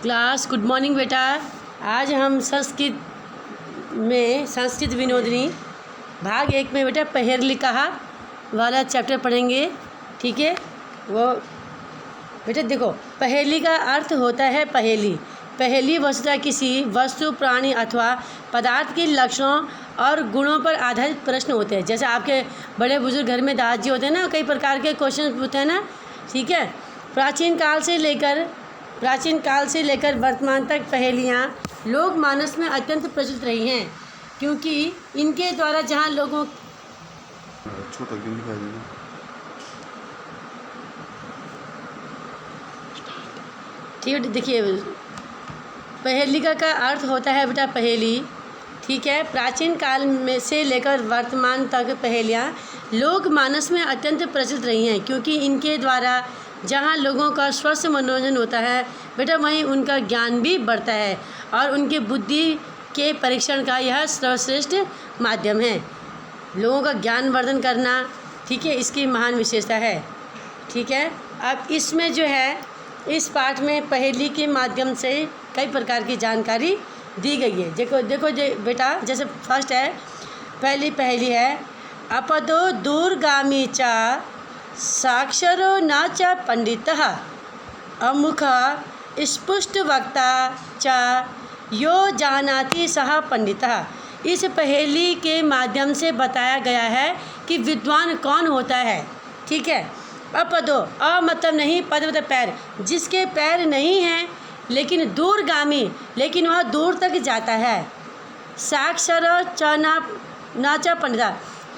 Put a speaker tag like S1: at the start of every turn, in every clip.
S1: Class good morning बेटा। आज हम संस्कृत विनोदनी भाग 1 में बेटा पहेली कहा वाला चैप्टर पढ़ेंगे। ठीक है, वो बेटा देखो, पहेली का अर्थ होता है पहेली। पहेली वस्तुतः किसी वस्तु, प्राणी अथवा पदार्थ के लक्षणों और गुणों पर आधारित प्रश्न होते हैं। जैसे आपके बड़े बुजुर्ग घर में दादाजी होते हैं ना, कई प्रकार के क्वेश्चन पूछते हैं ना। ठीक है, प्राचीन काल से लेकर वर्तमान तक पहेलियाँ लोक मानस में अत्यंत प्रचलित रही हैं, क्योंकि इनके द्वारा जहाँ लोगों ठीक है, देखिए पहेली का अर्थ होता है बेटा पहेली। ठीक है, प्राचीन काल में से लेकर वर्तमान तक पहेलियाँ लोक मानस में अत्यंत प्रचलित रही हैं, क्योंकि इनके द्वारा जहाँ लोगों का स्वस्थ मनोरंजन होता है बेटा, वहीं उनका ज्ञान भी बढ़ता है और उनकी बुद्धि के परीक्षण का यह सर्वश्रेष्ठ माध्यम है। लोगों का ज्ञान वर्धन करना, ठीक है, इसकी महान विशेषता है। ठीक है, अब इसमें जो है इस पाठ में पहेली के माध्यम से कई प्रकार की जानकारी दी गई है। देखो बेटा, जैसे फर्स्ट है, पहली पहेली है, अपदो दूरगामी चा साक्षरो न च पंडितः अमुख स्पुष्ट वक्ता च यो जानाति सह पंडितः। इस पहेली के माध्यम से बताया गया है कि विद्वान कौन होता है। ठीक है, अपदो, अ मतलब नहीं, पद मतलब पैर, जिसके पैर नहीं हैं लेकिन दूरगामी, लेकिन वह दूर तक जाता है। साक्षर च न च पंडितः,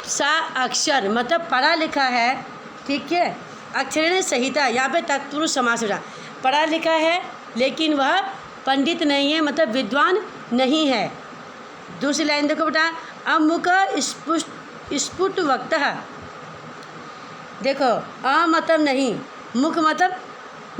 S1: सा अक्षर मतलब पढ़ा लिखा है। ठीक है, अक्षरण संहिता, यहाँ पे तत्पुरुष समास हो रहा, पढ़ा लिखा है लेकिन वह पंडित नहीं है, मतलब विद्वान नहीं है। दूसरी लाइन देखो बेटा, अमुक स्फुट वक्ता। देखो, अ मतलब नहीं, मुख मतलब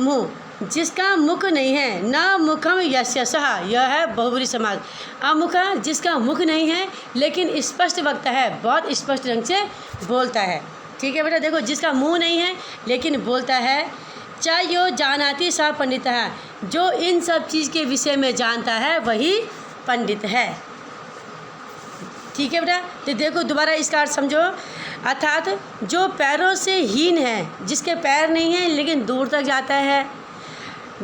S1: मुँह, जिसका मुख नहीं है, न मुखम यस्य सः, यह है बहुब्रीहि समास। अमुख, जिसका मुख नहीं है लेकिन स्पष्ट वक्ता है, बहुत स्पष्ट ढंग से बोलता है। ठीक है बेटा, देखो, जिसका मुंह नहीं है लेकिन बोलता है। च यो जानाति सः पंडित है, जो इन सब चीज़ के विषय में जानता है वही पंडित है। ठीक है बेटा, तो देखो दोबारा इसका अर्थ समझो। अर्थात जो पैरों से हीन है, जिसके पैर नहीं हैं लेकिन दूर तक जाता है,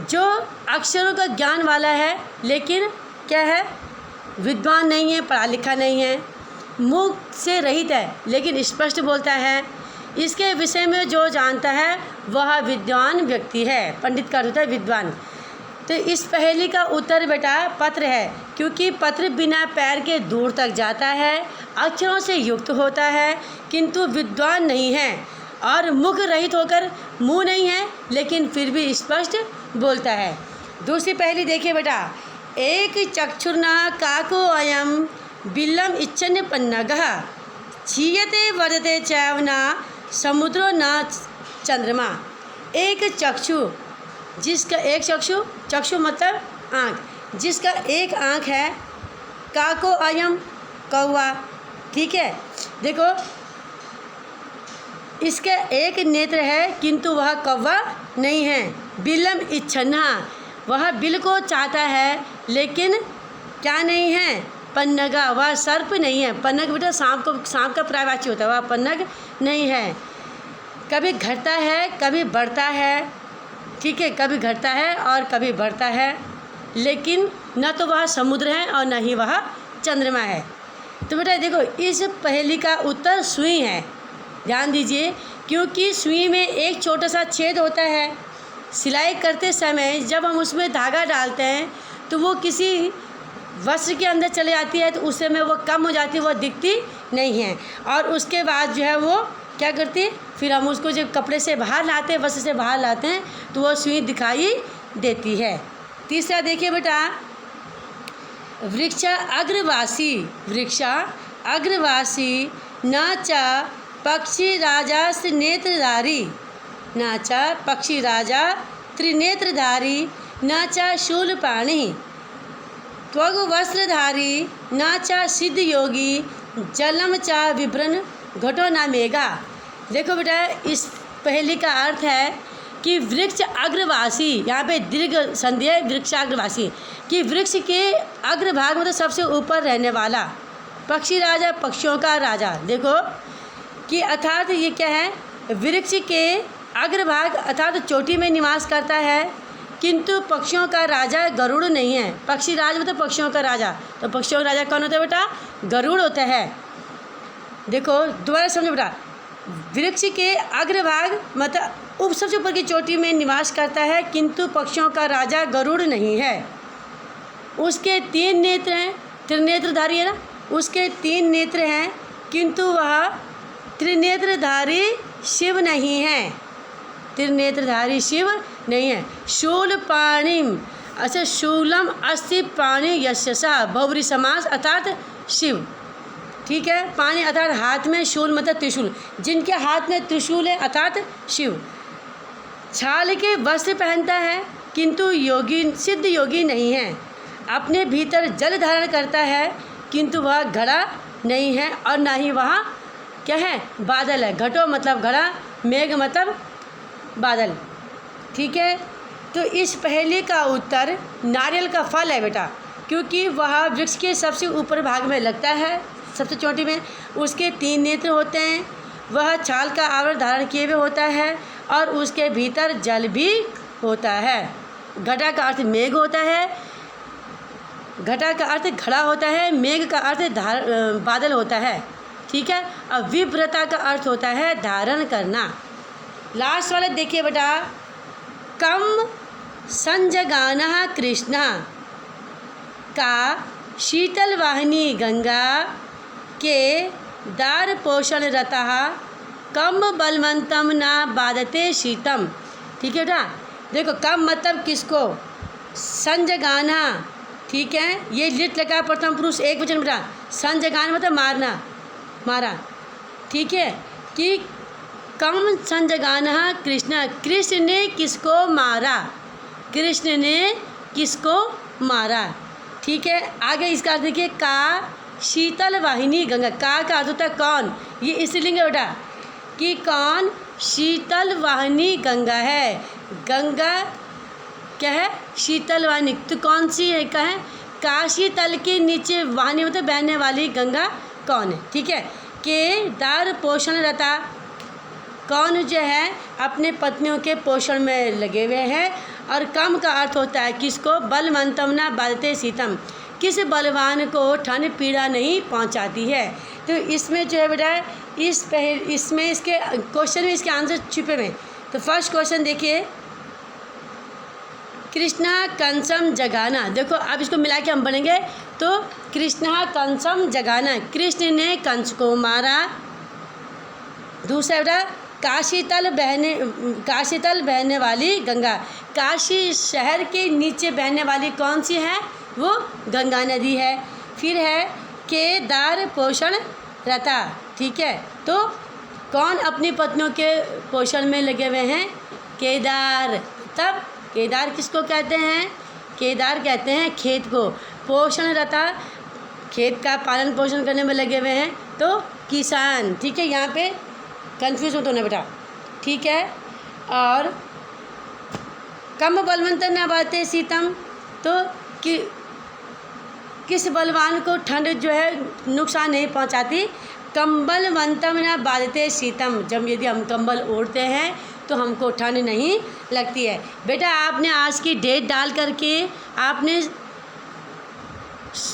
S1: जो अक्षरों का ज्ञान वाला है लेकिन क्या है, विद्वान नहीं है, पढ़ा लिखा नहीं है, मुख से रहित है लेकिन स्पष्ट बोलता है, इसके विषय में जो जानता है वह विद्वान व्यक्ति है। पंडित का अर्थ होता है विद्वान। तो इस पहेली का उत्तर बेटा पत्र है, क्योंकि पत्र बिना पैर के दूर तक जाता है, अक्षरों से युक्त होता है किंतु विद्वान नहीं है, और मुख रहित होकर मुंह नहीं है लेकिन फिर भी स्पष्ट बोलता है। दूसरी पहेली देखिए बेटा, एक चक्षुर्ना काको अयम बिल्लम इच्छन पन्नगः क्षीयते वर्धते चैवना समुद्रो न चंद्रमा। एक चक्षु, जिसका एक चक्षु मतलब आँख, जिसका एक आँख है, काको अयम कौवा। ठीक है, देखो इसका एक नेत्र है किंतु वह कौवा नहीं है। बिल्लम इच्छन्ना, वह बिल को चाहता है लेकिन क्या नहीं है, पन्नगा, वह सर्प नहीं है। पन्नग बेटा सांप का पर्यायवाची होता है, वह पन्नग नहीं है। कभी घटता है कभी बढ़ता है। ठीक है, कभी घटता है और कभी बढ़ता है, लेकिन न तो वह समुद्र है और न ही वह चंद्रमा है। तो बेटा देखो, इस पहेली का उत्तर सुई है। ध्यान दीजिए, क्योंकि सुई में एक छोटा सा छेद होता है। सिलाई करते समय जब हम उसमें धागा डालते हैं तो वो किसी वस्त्र के अंदर चले जाती है, तो उस समय वो कम हो जाती है, वो दिखती नहीं है, और उसके बाद जो है वो क्या करती है, फिर हम उसको जब कपड़े से बाहर लाते हैं, वस्त्र से बाहर लाते हैं, तो वो सुई दिखाई देती है। तीसरा देखिए बेटा, वृक्षा अग्रवासी न च पक्षी राजा नेत्रधारी, न च पक्षी राजा त्रिनेत्रधारी, न च शूलपाणि त्वग वस्त्रधारी, न च सिद्ध योगी, जलम च विभ्रन घटो न मेघा। देखो बेटा, इस पहेली का अर्थ है कि वृक्ष अग्रवासी, यहाँ पे दीर्घ संधि है, वृक्षाग्रवासी, कि वृक्ष के अग्रभाग मतलब सबसे ऊपर रहने वाला, पक्षी राजा पक्षियों का राजा। देखो कि अर्थात ये क्या है, वृक्ष के अग्रभाग अर्थात चोटी में निवास करता है, किंतु पक्षियों का राजा गरुड़ नहीं है। पक्षी राज मतलब पक्षियों का राजा, तो पक्षियों का राजा कौन होता है बेटा, गरुड़ होता है। देखो दोबारा समझो बेटा, वृक्ष के अग्रभाग मतलब सबसे ऊपर की चोटी में निवास करता है, किंतु पक्षियों का राजा गरुड़ नहीं है। उसके 3 नेत्र हैं, त्रिनेत्रधारी है ना, उसके 3 नेत्र हैं, किंतु वह त्रिनेत्रधारी शिव नहीं है, त्रिनेत्रधारी शिव नहीं है। शूल पाणिम, अच्छा शूलम अस्ति पाणि यशसा, बहुब्री समास अर्थात शिव, ठीक है। पाणी अर्थात हाथ में, शूल मतलब त्रिशूल, जिनके हाथ में त्रिशूल है अर्थात शिव। छाल के वस्त्र पहनता है, किंतु योगी सिद्ध योगी नहीं है। अपने भीतर जल धारण करता है, किंतु वह घड़ा नहीं है, और ना ही वह क्या है, बादल है। घटो मतलब घड़ा, मेघ मतलब बादल, ठीक है। तो इस पहेली का उत्तर नारियल का फल है बेटा, क्योंकि वह वृक्ष के सबसे ऊपर भाग में लगता है, सबसे चोटी में। उसके 3 नेत्र होते हैं, वह छाल का आवरण धारण किए हुए होता है, और उसके भीतर जल भी होता है। घटा का अर्थ मेघ होता है, घटा का अर्थ घड़ा होता है, मेघ का अर्थ बादल होता है, ठीक है। अब विव्रता का अर्थ होता है धारण करना। लास्ट वाला देखिए बेटा, कम संजगानः कृष्ण का शीतल वाहिनी गंगा के दार पोषण रतः कम बलवंतम ना बाधते शीतम, ठीक है बेटा। देखो कम मतलब किसको, संजगाना, ठीक है, ये लिट लगा प्रथम पुरुष एक वचन बेटा। संजगान मतलब मारना, मारा, ठीक है। कि कम संजगाना कृष्ण, कृष्ण ने किसको मारा, कृष्ण ने किसको मारा, ठीक है। आगे इसका अर्थ देखिए, का शीतल वाहिनी गंगा, का अर्थ होता है कौन, ये स्त्रीलिंग है बेटा, कि कौन शीतल वाहिनी गंगा है। गंगा क्या है, शीतल वाहिनी, तो कौन सी है, क्या है, काशी तल के नीचे वाहिनी मतलब बहने वाली गंगा कौन है, ठीक है। के दार पोषण रता, कौन जो है अपने पत्नियों के पोषण में लगे हुए हैं। और कम का अर्थ होता है किसको, बलवंतम ना बाधते शीतम, किस बलवान को ठंड पीड़ा नहीं पहुंचाती है। तो इसमें जो है बेटा, इसमें इसके क्वेश्चन में इसके आंसर छुपे हुए। तो फर्स्ट क्वेश्चन देखिए, कृष्णा कंसम जगाना, देखो अब इसको मिला के हम बनेंगे, तो कृष्णा कंसम जगाना, कृष्ण ने कंस को मारा। दूसरा बेटा, काशीतल बहने वाली गंगा, काशी शहर के नीचे बहने वाली कौन सी है, वो गंगा नदी है। फिर है केदार पोषण रता, ठीक है। तो कौन अपनी पत्नियों के पोषण में लगे हुए हैं, केदार। तब केदार किसको कहते हैं, केदार कहते हैं खेत को। पोषण रता, खेत का पालन पोषण करने में लगे हुए हैं, तो किसान, ठीक है। यहाँ पे कंफ्यूज मत होना बेटा, ठीक है। और कम बलवंत न बाधते शीतम, तो किस बलवान को ठंड जो है नुकसान नहीं पहुंचाती। कंबलवंतम न बाधते शीतम, जब यदि हम कंबल ओढ़ते हैं तो हमको ठंड नहीं लगती है। बेटा आपने आज की डेट डाल करके आपने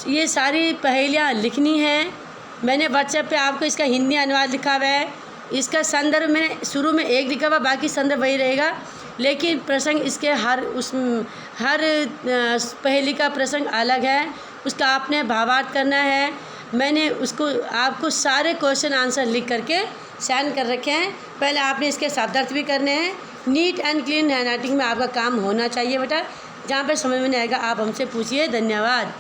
S1: ये सारी पहेलियाँ लिखनी हैं। मैंने व्हाट्सएप पे आपको इसका हिंदी अनुवाद लिखा हुआ है। इसका संदर्भ मैंने शुरू में एक लिखा हुआ, बाकी संदर्भ वही रहेगा, लेकिन प्रसंग इसके हर पहेली का प्रसंग अलग है, उसका आपने भावार्थ करना है। मैंने उसको आपको सारे क्वेश्चन आंसर लिख करके सेंड कर रखे हैं। पहले आपने इसके शब्दार्थ भी करने हैं। नीट एंड क्लीन हैंडराइटिंग में आपका काम होना चाहिए बेटा। जहाँ पर समझ में नहीं आएगा आप हमसे पूछिए। धन्यवाद।